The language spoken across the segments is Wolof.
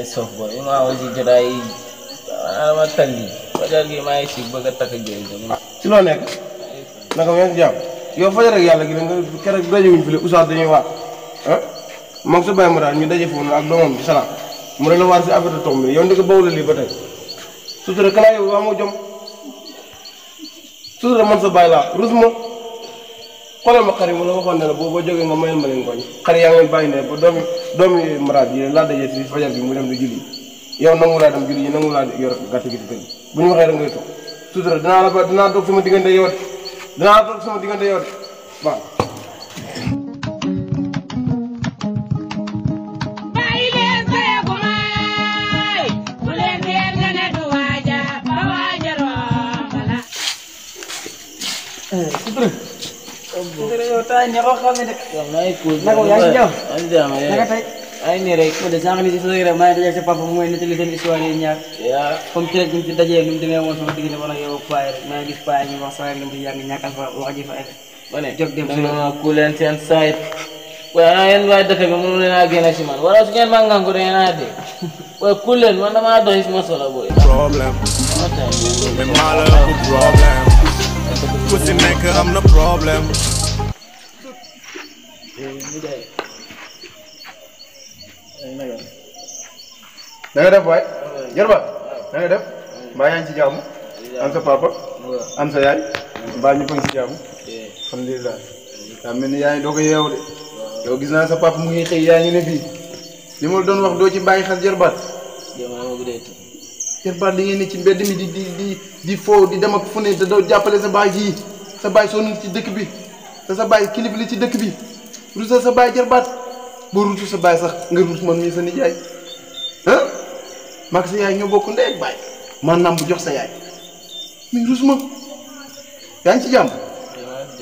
sof boy ma wasi jotaay ma tali fajar gi may ci bëgg tak jëy ci lo nek naka ngeen jàmm yow fajar ak yàlla gi nga keroog dajewuñ fi le oustaz dañuy waat ah moom sa bàyyi ma daal ñu daje foofu ak doomam bi salaam mu ne la waar si affaire de tombe yow ndi ko bawul lii ba tey sutura kanaa yow amoo jom sutura man sa bàyyi laa rus ma xoolal ma xar yi mu la waxoon ne la boo jógee nga mayal ma leen koñ xar yaa ngeen bàyyi ne ba doomi maraat yi laa dajee si fajar gi mu dem di julli yow nangu laa dem julli yi nangu laa yor gàtt gi di tëdd bu ñu waxee rek ngay toog sutura dinaa toog sama diggante yow de dinaa toog sama diggante yow de waaw sutura yow tay ñako xamé de may cool nako yaa ci jàmm naka tay ay ni rek ko de sank ni ci so rek may dajé sa papa moy netali sen histoire yi ñaar ya comme ci rek ñu ci dajé ñu démé won sama digëne wala yow paay rek may gis paay ñu wax sa ngam di yag ñakal fa wax ji fa ay mané jog dem ci ma kulen sen side wa yeen way dëkk bi mënu leena gëna ci man wala su ngeen ma ngangu de na de wa kulen man dama doy sama solo boy problem me mala ko problem ku ci nek am na problem da nga def waay jarba da nga def mbaa yaa ngi ci jàmm am sa papa am sa yaay mbaa ñu ngi ci jàmm alhamdulilah daa mel ni yaa ngi doog a yeewu de yow gis naa sa papa mu ngi xëy yaa ngi ne fii li ma la doon wax doo ci bàyyi xel jarbaat jarbaat li ngeen ne ci mbedd mi di foo di dem ak fu ne te doo jàppale sa baay ji sa baay sonn ci dëkk bi te sa baay kilif li ci dëkk bi rusa sa baay jarbaat boo rusu sa baay sax nga rus man mii sa nijaay ah mag sa yaay ñoo bokk ndey ak baay maanaam bu jox sa yaay mi rus ma yaa ngi ci jàmm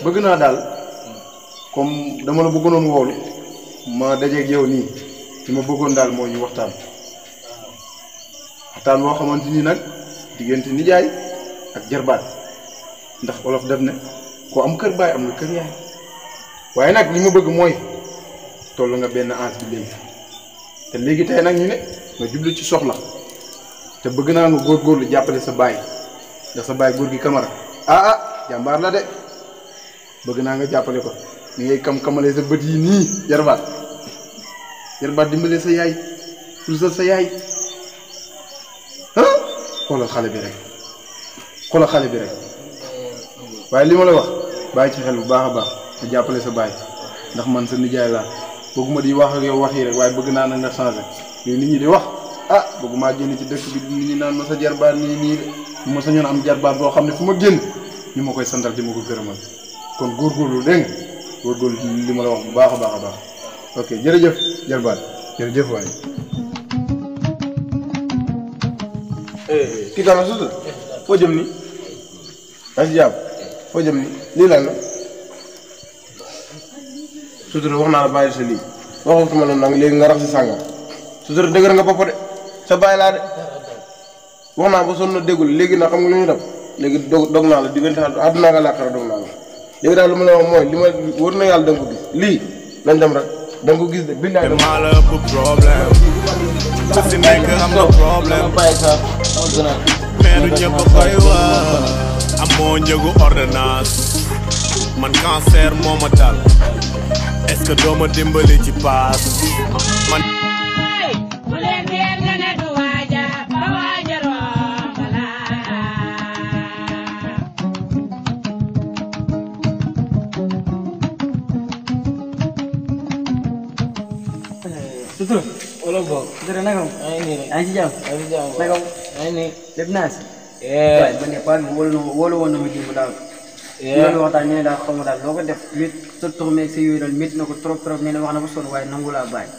bëgg naa daal comme dama la bëggoon woolu ma dajeeg yow nii li ma bëggoon daal moo ñu waxtaan boo xamante ni nag diggante nijaay ak jarbaat ndax olof def ne koo am kër baay am na kër yaay waaye nag li ma bëgg mooy toll nga benn âge bi léegi te léegi tey nag ñu ne nga jublu ci soxla te bëgg naa nga góorgóorlu jàppale sa baay ndax sa baay góor gi Camara jàmbaar la de bëgg naa nga jàppale ko ni ngay kam-kamale sa bët yi nii jarbaat dimbale sa yaay rusal sa yaay xoolal xale bi rek waaye li ma la wax bàyyi ci xel bu baax a baax te jàppale sa baay ndax man sa nijaay laa bëgguma di wax ak yow wax yi rek waaye bëgg naa nag nga changé yow nit ñi di wax bëgguma génn ci dëkk bi nit ñi naan ma sa jarbaat nii de bu ma sañoon am jarbaat boo xam ne fu ma génn ñu ma koy santal di ma ko gërëmal kon góorgóorlu dégg nga góorgóorlu li ma la wax bu baax a baax ok jërëjëf jarbaat jërëjëf waay kii tamit suutu foo jëm ni asi jàmm foo jëm ni lii lan la suutu wax naa la bàyyi sa lii waxutuma la nag léegi nga rax si sànga suutu dëgër nga bopp de sa bàyyi laa de wax naa ba sonn na déggul léegi nag xam nga lu ñu def léegi dog naa la diggante àdduna nga làkkara dog naa la léegi daal lu ma la wax mooy li ma wër na yàlla da nga ko gis lii lañ dem rek da nga ko gis de billaay mala ko problem ku ci nek am na problem mais du ñëpp koy wax amoo njëgu ordonnance man cancer moo ma dal est-ce que doo ma dimbali ci paas man sutura wala bok sutura naka ay ni rek ay ci jàmm naka ay ni lépp naa si waaye man de paa bi wóolu woon na ma dimb daal loolu waxtaan ñu ne daal xaw ma daal loo ko def wét sa tourné sa yooyu daal métti na ko trop nee na wax na ba sonn waaye nangu laa bàyyi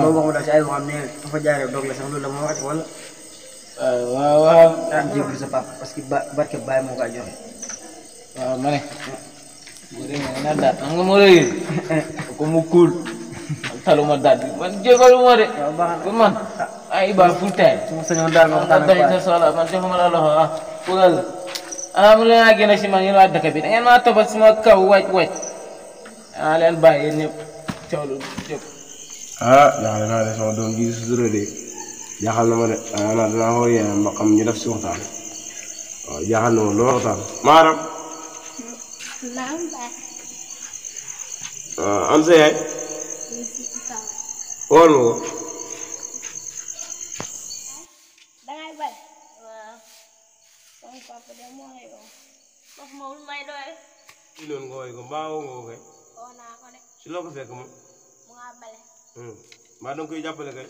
boobu wax ma daal si ay waxam ne dafa jaaree doog la sax loolu la ma waxati wala waaw am jégalu sa papa parce que barke Baye moo koy joxe waaw ma ne bu dee na daat xam nga moo lay ko mu cool taluma daat bi man jégalu ma de man ay ba full time su ma sañoon daal nga waxtaan ak sa soxla man joxuma la loxo pugal mu leen a génne si man yéen waa dëkk bi da ngeen maa toppal suma kaw waj leen bàyyi yéen ñëpp coolu yëpp naa de sama doom ji sutura de jaaxal na ma de ana dinaa ko yaayam ba xam ñu def si waxtaan waaw jaaxal na ma loolu waxtaan maaram naam baay. am sa yaay wool ma ko dangay bay. waaw. sama papa de moo lay woo. wax ma wul may doy. ci loolu nga woy ko mbaa woo nga ko kay woo naa ko de. si loo ko fekk moom mu nga bale. mbaa danga koy jàppale kay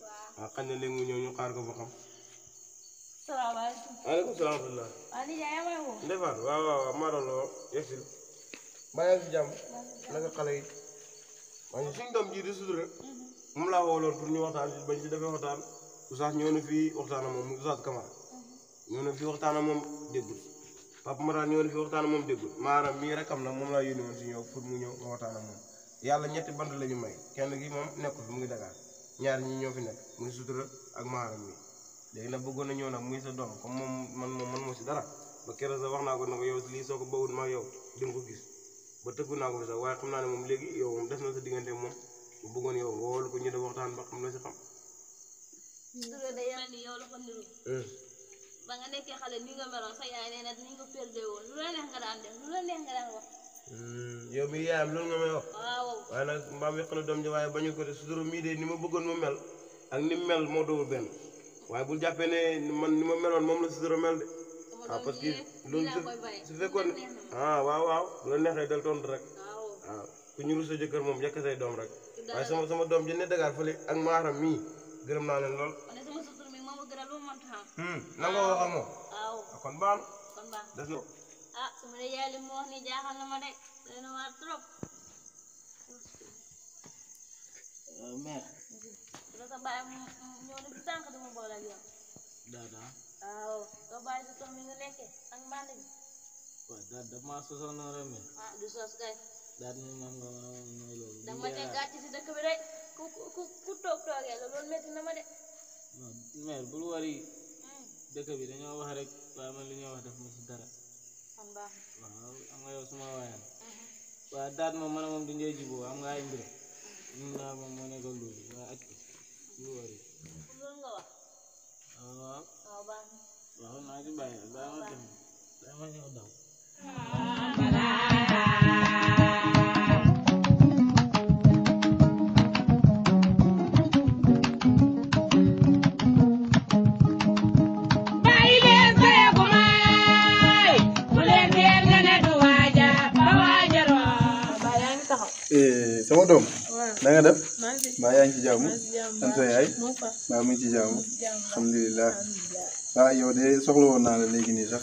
waaw. waaw xañ na léegi mu ñëw ñu xaar ko ba xam salaamaaleykum. maaleykum salaam wa waa nijaay yaa may woo. ndefaat waaw waaw waaw maa doon la woo yegsil mbaa yaa ngi si jàmm naka xale yi maa ngi suñu doom ji di sutur rek moom laa wooloon pour ñu waxtaan bañ si defee waxtaan Oustaz ñëw na fii waxtaan ak moom mu Oustaz Camara ñëw na fii waxtaan ak moom déggul Papa Mara ñëw na fii waxtaan ak moom déggul maanaam mii rek am na moom laa yónni woon si ñëw pour mu ñëw nga waxtaan ak moom yàlla ñetti bant la ñu may kenn gi moom nekkul fi mu ngi Dakar ñaar ñi ñoo fi nekk muy sutura ak maaram mi léegi nag bëggoon na ñëw nag muy sa doom comme moom man moo si dara ba keroog sax wax naa ko ne ko yow lii soo ko bawul ma yow di nga ko gis ba tëggu naa ko fi sax waaye xam naa ne moom léegi yow moom def na sa diggante moom bu bëggoon yow nga woolu ko ñu def waxtaan ba xam la si xam. Sutura de yow ni yow la ko niru. ba nga nekkee xale ni nga meloon sa yaay nee na ni nga perdé woon lu la neex nga daan def lu la neex nga daan wax. yow mi yaayam loolu nga may wax. waaw. waaye nag mbaam yàq na doom ji waaye bañu ko de sutura mii de ni ma bëggoon mu mel ak ni mu mel moo doon benn waaye bul jàppee ne man ni ma meloon moom la sutura mel de. ah parce que loolu su fekkoon waaw waaw bu la neexee del tontu rek waaw ku ñu rus sa jëkkër moom yekk say doom rek waaye sama doom ji ne Dakar fële ak maaram mii gërëm naa leen lool. na nga wax ak moom. waaw kon baax kon baax des na. su ma dee yaay li mu wax ni jaaxal na ma de dana ma trop. mère. la sa bàyyi ñëw na fi sànq dama boole ak yow. waaw soo bàyyi si tool mi nga nekkee ak mbànd bi. waaw daal daf maa sosoon na rek mais. du sos kay. daal ni moom nga mooy loolu. dama teg gàcce si dëkk bi rek ku toogee la loolu métti na ma de. non mère bul wari dëkk bi dañoo wax rek waaye man li ñoo wax def ma si dara. kon baax waaw am nga yow suma waayam. waaye daal moom man moom du njëy jiboo am nga ay mbir. ñun naa moom moo nekk loolu waaye aj ko bul wari. loolu nga wax. waaw. waaw baax na. waaw naa ci bàyyi daa ma dem daa ma ñëw daw. sama doom na nga def mbaa yaa ngi ci jàmm am sa yaay mbaa mu ngi ci jàmm alhamdulilah waaw yow de soxla woon naa la léegi nii sax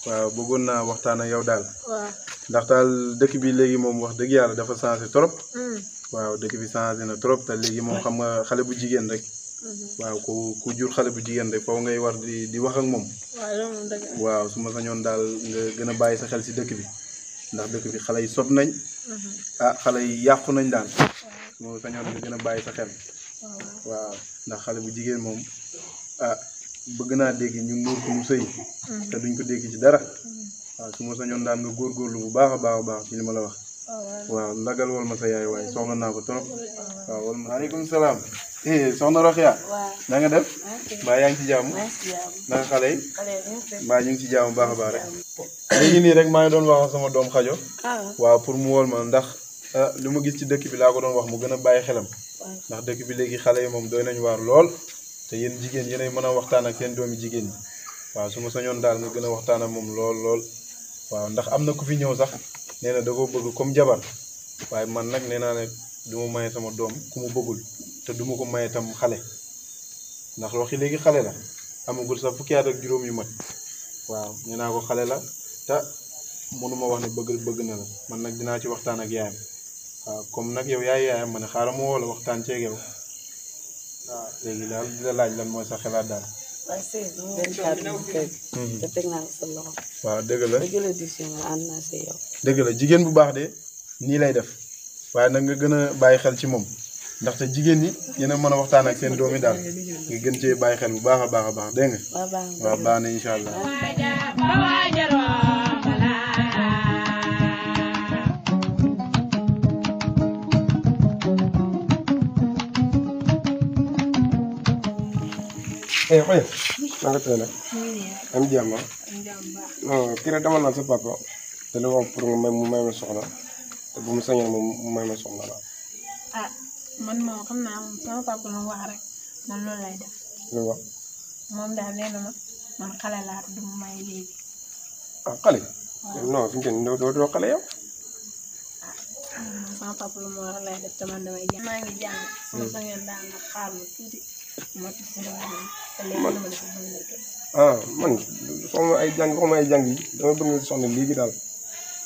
waaw bëggoon naa waxtaan ak yow daal ndax daal dëkk bi léegi moom wax dëgg yàlla dafa changé trop waaw dëkk bi changé na trop te léegi moom xam nga xale bu jigéen rek waaw ku jur xale bu jigéen rek foofu ngay war di wax ak moom waaw su ma sañoon daal nga gën a bàyyi sa xel si dëkk bi ndax dëkk bi xale yi sob nañ xale yi yàqu nañ daal su ma sañoon nga gën a bàyyi sa xel waaw ndax xale bu jigéen moom bëgg naa dégg ñu muur ko mu sëy te duñ ko dégg ci dara waaw su ma sañoon daal nga góorgóorlu bu baax a baax a baax ci li ma la wax waaw ndagal wal ma sa yaay waaye soxla naa ko trop waaw wal ma waaleykum salaam soxna Roxia na nga def mbaa yaa ngi ci jàmm nanga xale yi mbaa ñu ngi ci jàmm baax a baax rek léegi nii rek maa ngi doon wax sama doom xajo waaw pour mu wol ma ndax li ma gis ci dëkk bi laa ko doon wax mu gën a bàyyi xelam ndax dëkk bi léegi xale yi moom doy nañu waar lool te yéen jigéen yéenay mën a waxtaan ak seen doomi jigéen ñi waaw su ma sañoon daal nga gën a waxtaan ak moom lool waaw ndax am na ku fi ñëw sax nee na da koo bëgg comme jabar waaye man nag nee naa ne du ma maye sama doom ku mu bëggul te du ma ko maye tam xale ndax waxi léegi xale la amagul sax fukki at ak juróom yu mat waaw nee naa ko xale la te mënuma wax ne bëgg na la man nag dinaa ci waxtaan ak yaayam waaw comme nag yow yaay yaayam ma ne xaaral ma woo la waxtaan ceeg yow waaw léegi daal di la laaj lan mooy sa xalaat daal. waaye Seydou benn kàddu bu teg. te teg naa ko sa loxo. waaw dëgg la dëgg la décision la ànd naa see yow. dëgg la jigéen bu baax de nii lay def waaye nag nga gën a bàyyi xel ci moom ndaxte jigéen ñi yéen a mën a waxtaan ak seen doom yi daal nga gën cee bàyyi xel bu baax a baax dégg nga. waaw baax na incha allah. xoy nanga tey nag am jàmm non kii rek dama naan sa papa te lu wax pour mu may ma soxna te bu mu sañoon mu may ma soxna la ah man moom xam naa moom sama papa lu wax rek man loolu lay def lu wax moom daal nee na ma man xale laa du ma may léegi ah xale non fi mu toll doo xale yow sama papa lu ma wax lay def te man damay jàng maa ngi jàng sama sañoon daal nga xaar ma tuuti ma tuuti sama jàng te léegi dama def mën nekk ah man soxna ay jàng waxuma ay jàng yi dama bëgg nga soxna léegi daal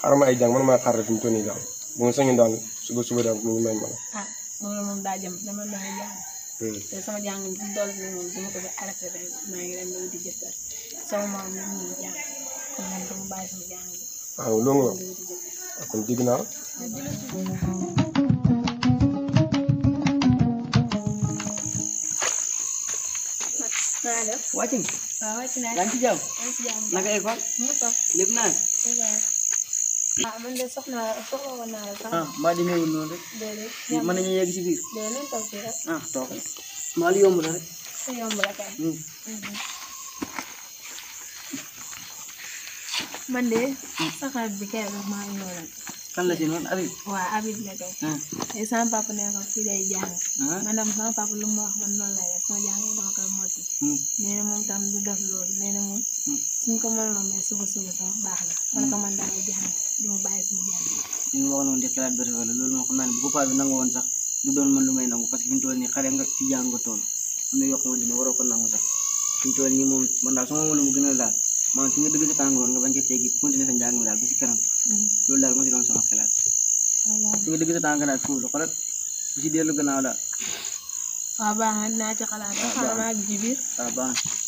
xaaral ma ay jàng man maa xaar fi mu toll nii daal bu ma sañoon daal suba daal mu ngi may ma la ah loolu moom daa jëm dama damay jàng te sama jàng bi dool bi moom dama ko def arrêté rek maa ngi leen di wuti jëkkër sama moom ñu ngi jàng kon man dama bàyyi sama jàng bi waaw loolu nga wax kon dégg naa naa def wàcc nga. waaw wàcc naa yaa ngi ci jàmm. yaa ngi ci jàmm naka école. mu ko lépp naa. ah man de soxla woon naa la sax. ah mbaa demeewul noonu rek. déedéet mën nañu yegg si biir. déedéet nañ toog fii rek. ah toog maa lu yomb la rek. su yomb la kay. man de sa xarit bi kay rek maa ngi ñëwoon. kan la ci noonu Habib. waaw Habib la kay. te sama papa ne ko fii day jàng. man tam sama papa lu ma wax man noonu lay def sama jàng yi dama koy motti. nee na moom tam du def loolu nee na moom suñ ko mënoon mais suba sax baax na. man ko man damay jàng du ma bàyyi sama jàng. li nga wax noonu de xalaat bi rafet la loolu moom xam naa ne bu ko paa bi nangu woon sax du doon man lu may nangu parce que fi mu toll nii xale nga ci jàng nga toll am na yoo xamante ne waroo ko nangu sax fi mu toll nii moom man daal sama moom la mu gën a daal maanaam fi nga dëgg sa tàngoor nga bañ cee teggi continuer sa njàng mi daal ba si kanam loolu daal moo si doon sama xalaat fi nga dëgg sa tànk daal foofu la xoolal bu si dellu gannaaw daal waaw baax na dinaa ci xalaat xaaral maa ngi ci biir waaw baax na